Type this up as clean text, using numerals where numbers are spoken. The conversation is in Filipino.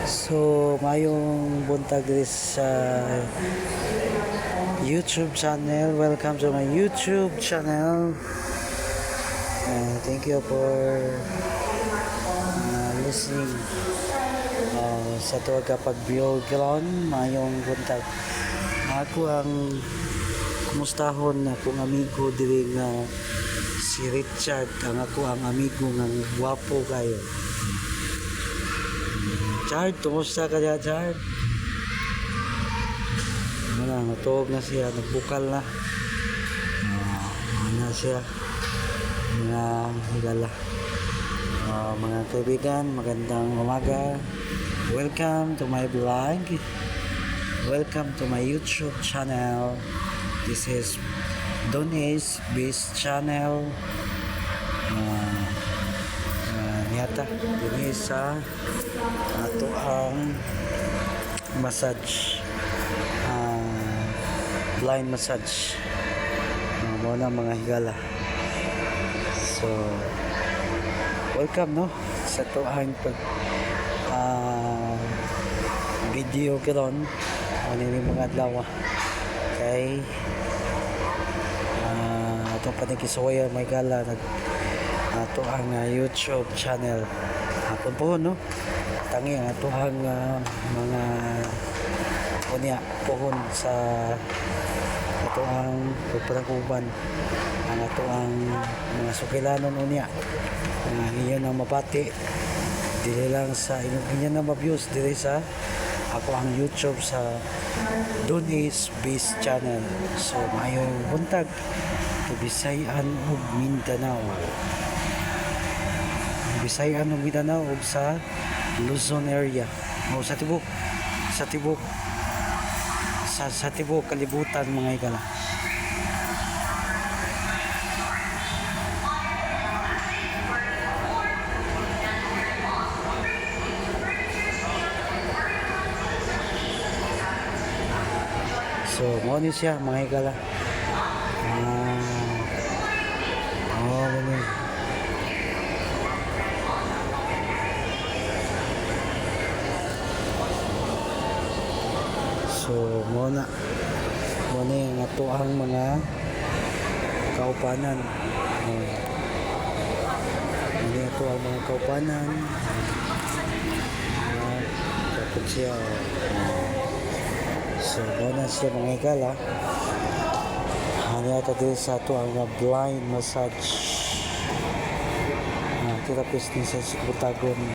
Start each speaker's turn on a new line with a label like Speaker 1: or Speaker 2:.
Speaker 1: So, mayong buntag diri sa YouTube channel. Welcome to my YouTube channel. Thank you for listening sa tuwag kapag vlog karon. Mayong buntag. Ako ang kumustahon akong amigo diri nga si Richard, ang ako ang amigo nga gwapo kayo. Chard, kumusta ka dyan, Chard? Wala, natuog na siya, nagbukal na. Ano siya, mga higala. Mga kaibigan, magandang umaga. Welcome to my vlog. Welcome to my YouTube channel. This is Donis Base Channel. Yata dini sa ato ang massage, blind massage, muna mga higala. So welcome no sa ato ang video karon ani mga adlaw kay ato panikisuya may gala ato ang YouTube channel. Hapon po no tangi ang ato ang mga unya pohon sa ato ang pagpanakuban ang ato ang mga sukilanon unya iyon ang mapati dili lang sa iyon ang ma-views dili sa ako ang YouTube sa Donis Base Channel. So mayong buntag Bisayan ug Mindanao. Bisayan ug Mindanao ug sa Luzon area o sa tibok kalibutan mga igala. So mo ni siya mga igala. Ganun. So muna yung ato ang mga kaupanan. Muna ato ang mga kaupanan. Tapos siya. So muna siya mga igala. Ano yata din sa ato ang blind massage. Therapist ni sa Butagon.